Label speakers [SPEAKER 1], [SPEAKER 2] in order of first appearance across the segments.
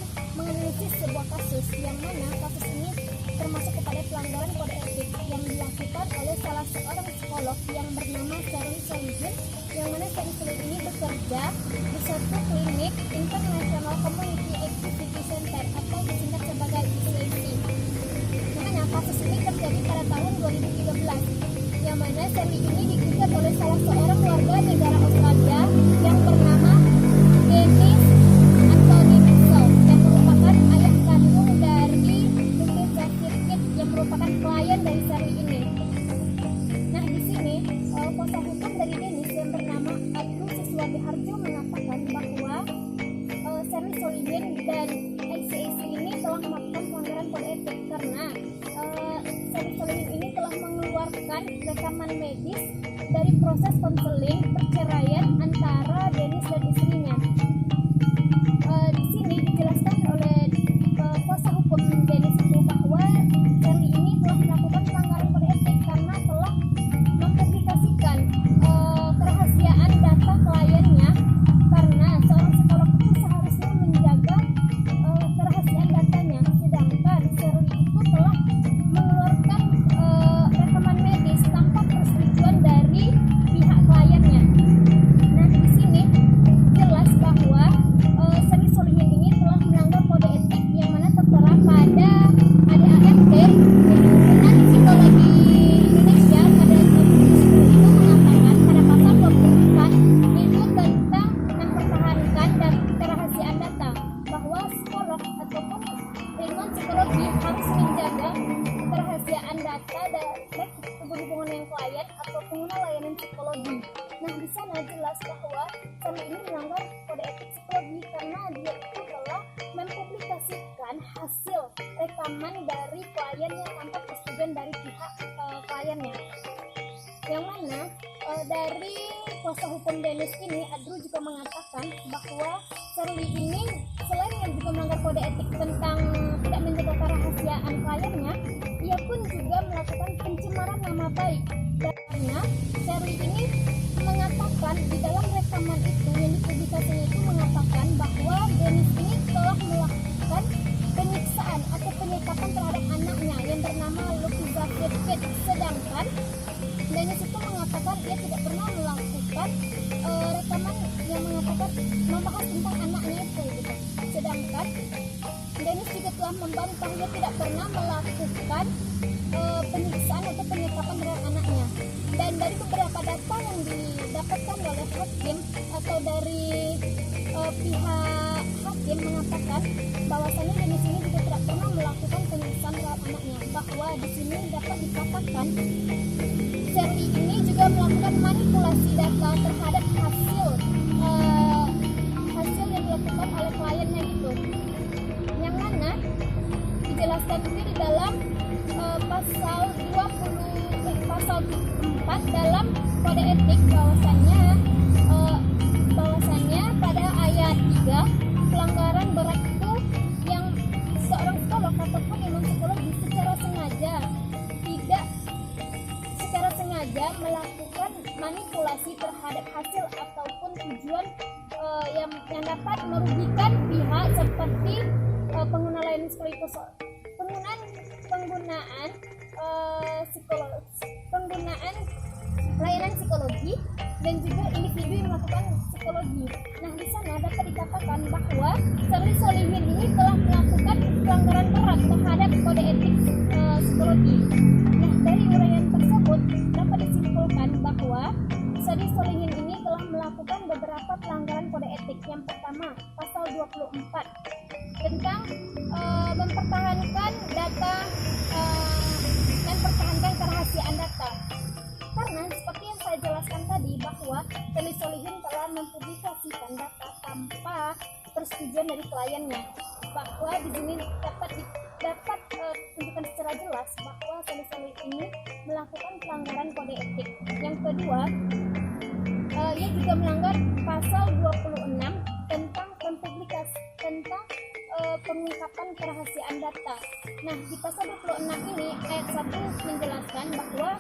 [SPEAKER 1] akan menganalisis sebuah kasus yang mana kasus ini termasuk kepada pelanggaran kode etik yang dilakukan oleh salah seorang psikolog yang bernama Sherly Solihin, yang mana Sherly Solihin ini bekerja di suatu klinik International Community Activity Center atau disingkat sebagai ICAC. Namanya kasus ini terjadi pada tahun 2013, yang mana Sherly ini digugat oleh salah seorang warga negara Australia yang bernama Dennis Anthony Mitchell, yang merupakan ayah kandung dari Louisa Circuit yang merupakan klien dari Sherly ini. Nah, di sini kuasa hukum dari Dennis yang bernama Adlu Siswadi Harjo mengatakan bahwa Sherly Solihin dan ICAC ini telah melakukan pelanggaran kode etik karena Sherly Solihin ini telah mengeluarkan rekaman medis dari proses konseling perceraian antara Dennis dan istrinya. Di sini dijelaskan oleh kuasa hukum Dennis itu bahwa Sherly ini telah melakukan pelanggaran kode etik karena telah mempublikasikan kerahasiaan data kliennya, karena seorang psikolog itu seharusnya menjaga kerahasiaan datanya, sedangkan Sherly itu telah mengeluarkan rekaman medis tanpa persetujuan dari pihak kliennya. Nah, di sini jelas bahwa Sherly Solihin ini telah melanggar kode etik yang mana tertera pada ADART, Himpunan Psikologi Indonesia, pada tahun 2010 itu mengatakan pada pasal 24 itu tentang mempertahankan dan kerahasiaan data, bahwa psikolog ataupun ilmuwan psikologi harus menjaga kerahasiaan data baik hubungan yang klien atau pengguna layanan psikologi. Nah, di sana jelas bahwa Sherly ini melanggar kode etik psikologi karena dia itu telah mempublikasikan hasil rekaman dari kliennya tanpa persetujuan dari pihak kliennya. Yang mana dari kuasa hukum Dennis ini, Adru juga mengatakan bahwa Sherly ini selain yang juga melanggar kode etik tentang tidak menjaga kerahasiaan kliennya, ia pun juga melakukan pencemaran nama baik. Karena Sherly ini mengatakan di dalam rekaman itu yang dipublikasikan itu mengatakan bahwa Dennis ini telah melakukan penyiksaan atau penyekapan terhadap anaknya yang bernama Louisa Circuit, sedangkan Dennis itu mengatakan dia tidak pernah melakukan rekaman yang mengatakan membahas tentang anaknya itu gitu. Sedangkan Dennis juga telah membantah dia tidak pernah melakukan penyiksaan atau penyekapan terhadap anaknya. Dan dari beberapa data yang didapatkan oleh hakim atau dari pihak hakim mengatakan bahwasannya Dennis ini juga tidak pernah melakukan penyiksaan terhadap anaknya, bahwa di sini dapat dikatakan Sherly ini juga melakukan manipulasi data terhadap hasil yang dilakukan oleh kliennya gitu, yang mana dijelaskan juga di dalam pasal 4 dalam kode etik bahwasannya pada ayat 3 pelanggaran berat itu yang seorang psikolog ataupun ilmuwan psikologi secara sengaja melakukan manipulasi terhadap hasil ataupun tujuan yang dapat merugikan pihak seperti pengguna layanan layanan psikologi dan juga individu yang melakukan psikologi. Nah, di sana dapat dikatakan bahwa Sherly Solihin ini telah melakukan pelanggaran berat terhadap kode etik psikologi. Nah, dari uraian tersebut dapat disimpulkan bahwa Sherly Solihin ini telah melakukan beberapa pelanggaran kode etik. Yang pertama, pasal 24 tentang mempertahankan data mempertahankan kerahasiaan data. Karena seperti yang saya jelaskan tadi bahwa Sherly Solihin telah mempublikasikan data tanpa persetujuan dari kliennya, bahwa di sini dapat tunjukkan secara jelas bahwa Sherly Solihin ini melakukan pelanggaran kode etik. Yang kedua, ia juga melanggar pasal 26 tentang pengungkapan kerahasiaan data. Nah, di pasal 26 ini ayat 1 menjelaskan bahwa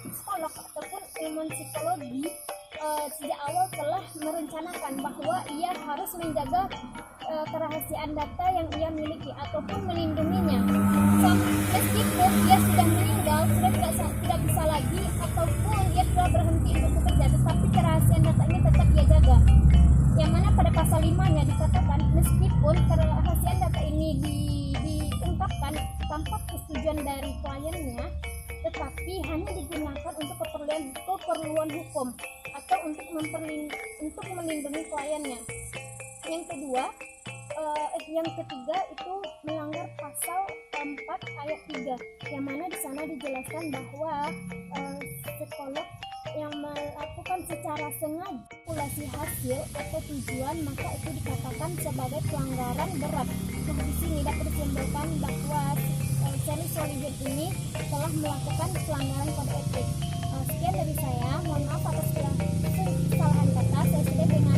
[SPEAKER 1] psikolog ataupun ilmuwan psikologi sejak awal telah merencanakan bahwa ia harus menjaga kerahasiaan data yang ia miliki ataupun melindunginya. Meskipun dia sudah meninggal, sudah tidak bisa lagi, ataupun dia telah berhenti untuk bekerja, tetapi kerahasiaan data ini tetap dia jaga. Yang mana pada pasal 5-nya dikatakan, meskipun kerahasiaan data ini diungkapkan tanpa persetujuan dari kliennya, tetapi hanya digunakan untuk keperluan hukum atau untuk melindungi kliennya. Yang ketiga itu melanggar pasal 4 ayat 3, yang mana di sana dijelaskan bahwa psikolog yang melakukan secara sengaja manipulasi hasil atau tujuan, maka itu dikatakan sebagai pelanggaran berat. Nah, di sini dapat disimpulkan bahwa Sally Solihin ini telah melakukan pelanggaran kode etik. Sekian dari saya, mohon maaf atas kesalahan kata. Saya sudah dengan